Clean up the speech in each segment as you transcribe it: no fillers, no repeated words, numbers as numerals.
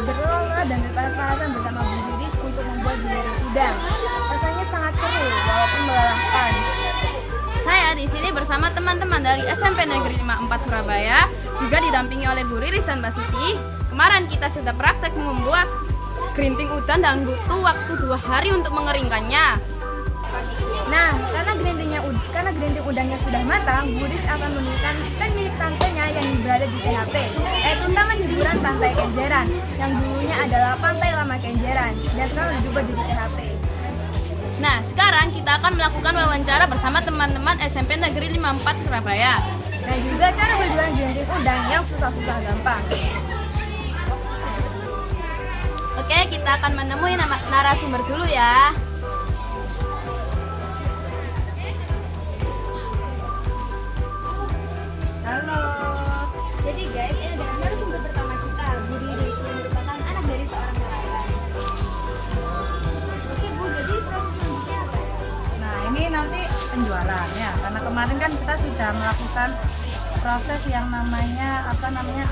berlomba dan berpanas-panasan bersama Bu Riris untuk membuat giling udang. Rasanya sangat seru walaupun melelahkan. Saya di sini bersama teman-teman dari SMP Negeri 54 Surabaya, juga didampingi oleh Bu Riris dan Mbak Siti. Kemarin kita sudah praktek membuat gerinting udang dan butuh waktu 2 hari untuk mengeringkannya. Nah, karena gerinting udangnya sudah matang, Bu Riris akan memberikan stand milik tantenya yang berada di THP, yaitu Taman Hiburan Pantai Kenjeran, yang dulunya adalah Pantai Lama Kenjeran, dan sekarang diubah jadi THP. Nah, sekarang kita akan melakukan wawancara bersama teman-teman SMP Negeri 54 Surabaya. Nah, juga cara berjualan gerinting udang yang susah-susah gampang. Oke, kita akan menemui narasumber dulu ya. Halo. Jadi guys, ini adalah narasumber pertama kita, Bu Riris, yang merupakan anak dari seorang nelayan. Oke Bu, jadi proses selanjutnya apa ya? Nah, ini nanti penjualan ya. Karena kemarin kan kita sudah melakukan proses yang namanya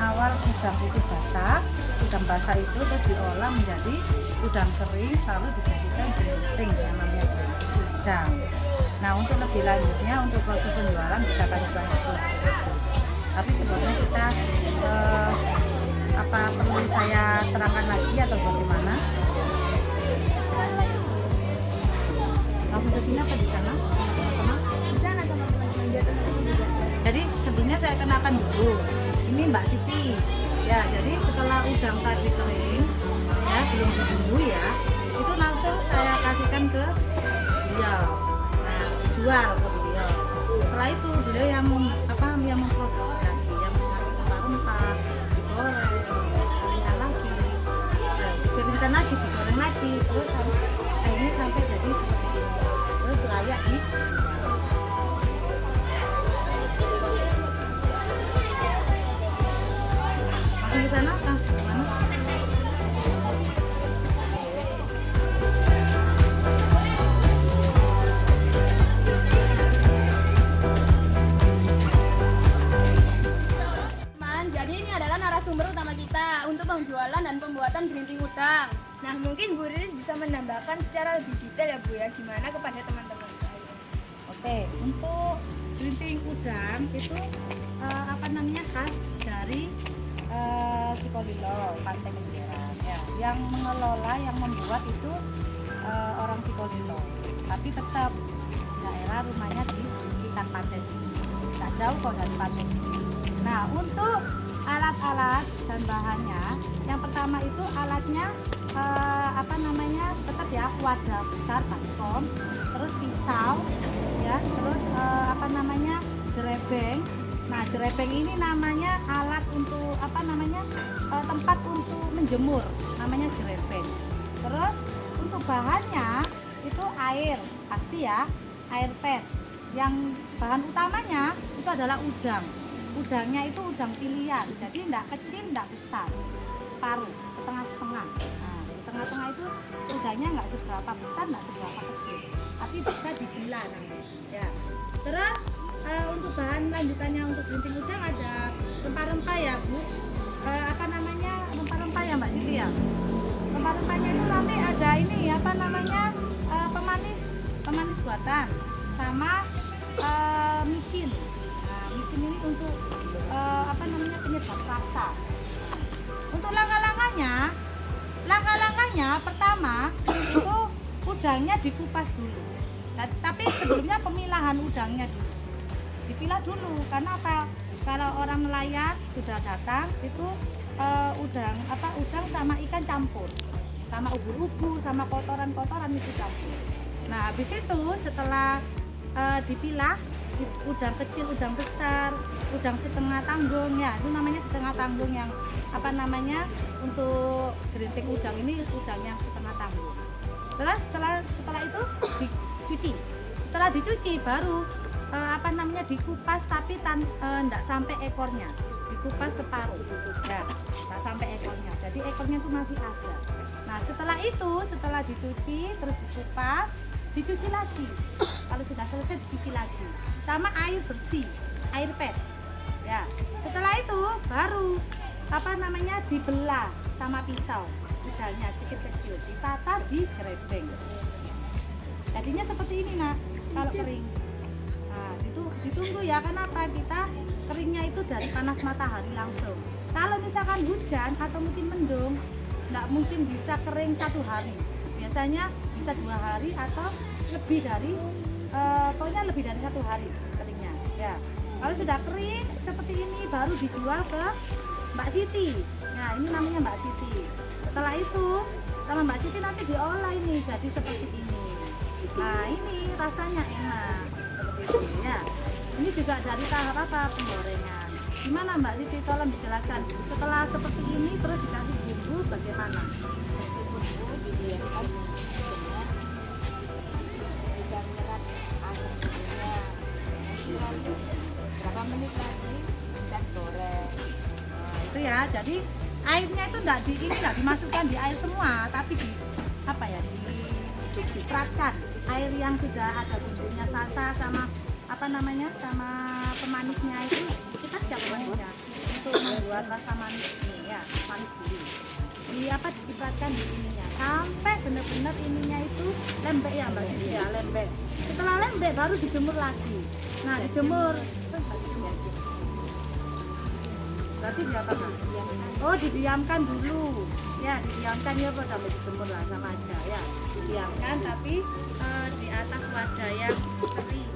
awal udang itu basah. Udang basah itu terus diolah menjadi udang kering lalu dijadikan gerinting yang namanya gerinting udang. Nah, untuk lebih lanjutnya untuk proses penjualan bisa kami bantu. Tapi sebelumnya kita perlu saya terangkan lagi atau bagaimana? Langsung ke sini apa di sana? Teman-teman? Di sana teman-teman juga. Jadi sebelumnya saya kenalkan dulu. Ini Mbak Siti. Ya, jadi setelah udang tadi kering, ya belum dibumbu ya, itu langsung saya kasihkan ke beliau. Nah, jual ke beliau. Setelah itu beliau yang memproduksi lagi, yang mengasih rempah-rempah, digoreng, dikeringkan lagi, dikeringkan lagi, digoreng lagi, terus akhirnya sampai jadi seperti ini. Terus layak dijual. Di sana apa? Gimana? Jadi ini adalah narasumber utama kita untuk penjualan dan pembuatan gerinting udang. Nah, mungkin Bu Riris bisa menambahkan secara lebih detail ya Bu ya, gimana kepada teman-teman. Oke, untuk gerinting udang itu khas dari Sikolilo, Pantai Kenjeran ya. Yang mengelola, yang membuat itu orang Sikolilo. Tapi tetap daerah rumahnya di sekitar pantai sini. Tak jauh kok dari pantai sini. Nah, untuk alat-alat dan bahannya, yang pertama itu alatnya tetap ya, wadah besar baskom, terus pisau ya, terus jerebeng. Nah, jerebeng ini namanya alat untuk tempat untuk menjemur, namanya jerebeng. Terus untuk bahannya itu air, pasti ya, air pet. Yang bahan utamanya itu adalah udang. Udangnya itu udang pilihan, jadi tidak kecil, tidak besar, paruh, setengah-setengah. Nah, di tengah-tengah itu udangnya nggak seberapa besar, nggak seberapa kecil, tapi bisa dibelah nanti. Ya. Terus untuk bahan lanjutannya untuk gerinting udang ada rempah-rempah ya Bu. Rempah-rempah ya Mbak Siti ya. Rempah-rempahnya itu nanti ada ini pemanis buatan sama micin. Micin ini untuk penyedap rasa. Untuk langkah-langkahnya pertama itu udangnya dikupas dulu. Tapi sebelumnya pemilahan udangnya dulu. Dipilah dulu karena apa? Kalau orang nelayan sudah datang itu udang sama ikan campur. Sama ubur-ubur, sama kotoran-kotoran itu campur. Nah, habis itu setelah dipilah udang kecil, udang besar, udang setengah tanggung ya, itu namanya setengah tanggung yang untuk gerinting udang ini udang yang setengah tanggung. Terus setelah itu dicuci. Setelah dicuci baru dikupas tapi tidak sampai ekornya, dikupas separuh ya, tidak sampai ekornya, jadi ekornya itu masih ada. Nah, setelah dicuci terus dikupas, dicuci lagi. Kalau sudah selesai dicuci lagi sama air bersih, air pet ya. Setelah itu baru dibelah sama pisau, udangnya kecil-kecil, ditata di jerebeng. Jadinya seperti ini nak, kalau kering. Nah, itu ditunggu ya, kenapa? Kita keringnya itu dari panas matahari langsung. Kalau misalkan hujan atau mungkin mendung, nggak mungkin bisa kering 1 hari. Biasanya bisa 2 hari atau lebih dari, pokoknya lebih dari 1 hari keringnya. Ya, kalau sudah kering seperti ini baru dijual ke Mbak Siti. Nah, ini namanya Mbak Siti. Setelah itu sama Mbak Siti nanti diolah ini jadi seperti ini. Nah, ini rasanya enak seperti ini ya. Ini juga dari tahap apa? Penggorengan. Gimana Mbak Siti, tolong dijelaskan. Setelah seperti ini terus dikasih bumbu bagaimana? Kasih bumbu didiamkan dengan bisa menyerap air bumbunya. Nanti lalu berapa menit lagi kita goreng. Nah, itu ya. Jadi airnya itu enggak dimasukkan di air semua, tapi di apa ya? Dicipratkan air yang sudah ada bumbunya salsa sama sama pemanisnya itu kita siap semuanya untuk membuat rasa manis ini ya, manis dulu. Dicipratkan di ininya sampai benar-benar ininya itu lembek ya Mbak Siti ya, lembek. Setelah lembek baru dijemur lagi. Nah, dijemur berarti diapakan? Oh, didiamkan dulu. Ya, didiamkan ya Pak, sampai dijemur lah sama aja ya. Didiamkan tapi di atas wadah yang kering.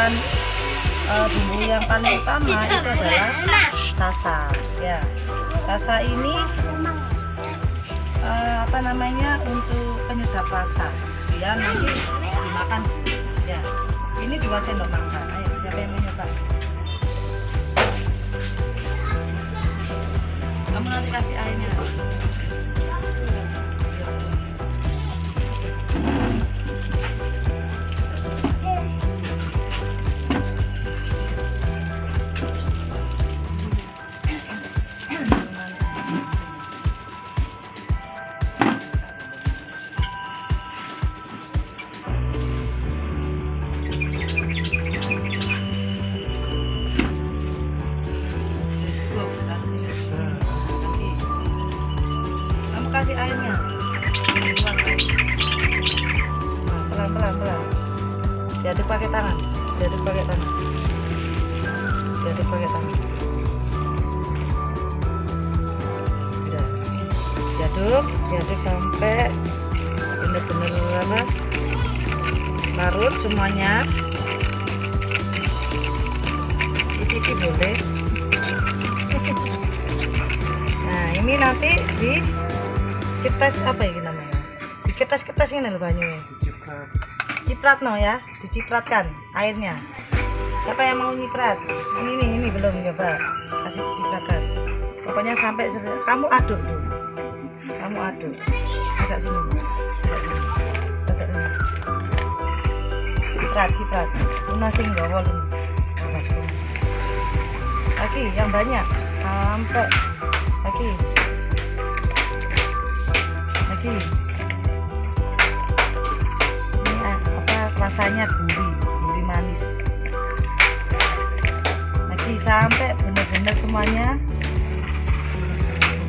bahan bumbu yang paling utama itu adalah sasa ya. Sasa ini apa namanya, untuk penyedap rasa biar nanti dimakan ya. Ini 2 sendok makan. Ayo, siapa yang mau nyoba? Kamu nanti kasih airnya. Kamu kasih airnya. Nah, pelan. Diaduk pakai tangan. Diaduk pakai tangan. Udah. Diaduk sampai benar-benar larut semuanya. Cicipi boleh. Nah, ini nanti diketes apa ya namanya? Diketes-ketes ini loh banyunya. Ciprat no ya, dicipratkan airnya. Siapa yang mau nyiprat? Ini belum coba. Kasih cipratkan. Pokoknya sampai selesai. Kamu aduk dulu. Agak sini. Ciprat. Lunasin gawal ini. Lagi yang banyak sampai lagi. Ini apa rasanya, gurih manis. Lagi sampai benar-benar semuanya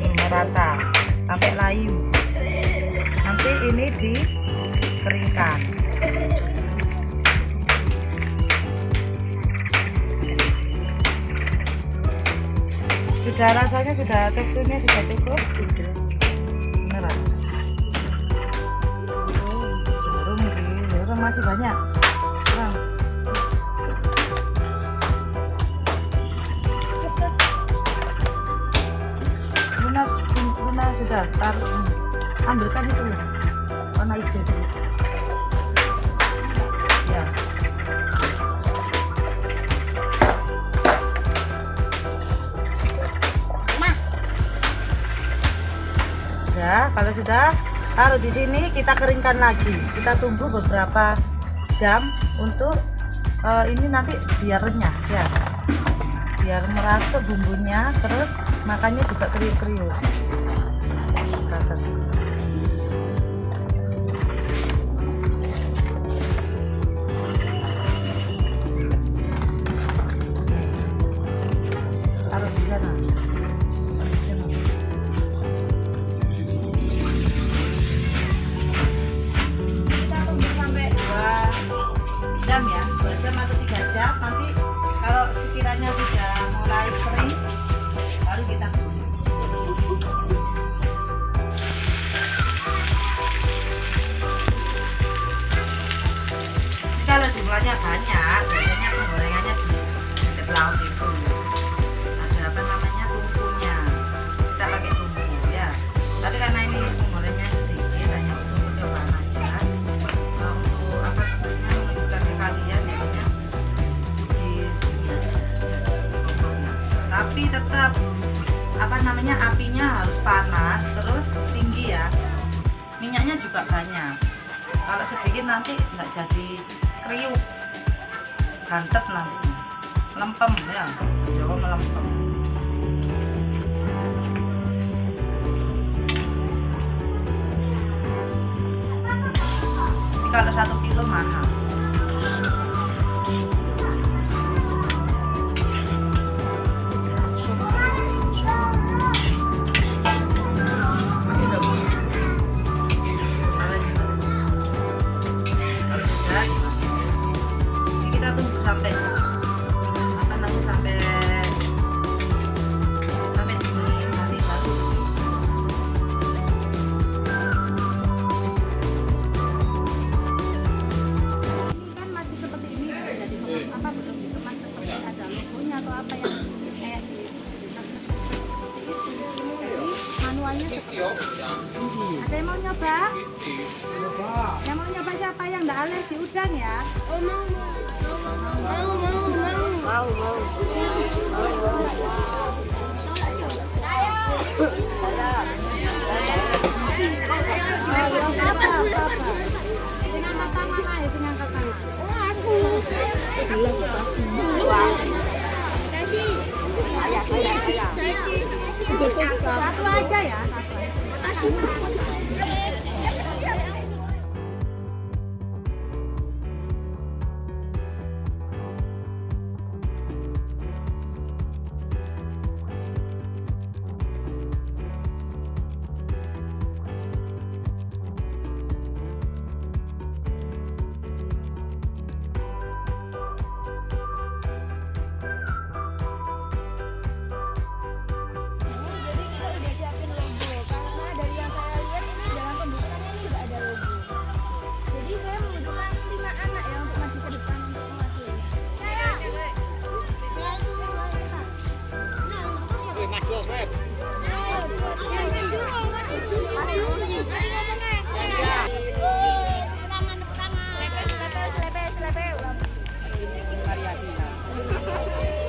merata, sampai layu. Nanti ini dikeringkan. Sudah rasanya, sudah teksturnya sudah cukup. Beneran. Masih banyak. Kurang. Luna sudah taruh. Ambilkan itu warna hijau dulu. Ya. Ya, kalau sudah taruh di sini, kita keringkan lagi. Kita tunggu beberapa jam untuk ini nanti biar renyah ya. Biar merasuk bumbunya, terus makannya juga kriuk-kriuk. Taruh di sana. Jam ya, 2 jam atau 3 jam. Nanti kalau sekiranya sudah mulai kering, baru kita kuning. Kalau jumlahnya banyak, biasanya penggorengannya di dekat laut itu ada apa namanya, tungkunya. Kita pakai tungku ya. Tapi karena ini penggorengnya sedikit, hanya untuk percobaan aja. Untuk apa namanya, menunjukkan ke kalian ya, di sini aja. Tapi tetap apa namanya, apinya harus panas, terus tinggi ya. Minyaknya juga banyak. Kalau sedikit nanti nggak jadi kriuk, gantet nanti, melempem ya, Jawa melempem. Ini kalau 1 kilo mahal. Kita tunggu sampai apa namanya, sampai sini nanti baru awalnya ada yang mau nyoba? Yang mau nyoba siapa yang nggak alergi udang ya? Sing angkat tangan aja, sing angkat tangan. Satu aja ya, satu aja. Jadi kita udah siapin logo karena dari yang saya lihat ini dalam pembukaannya ini nggak ada logo. Jadi saya membutuhkan 5 anak ya untuk maju ke depan untuk mewakili. Selepe.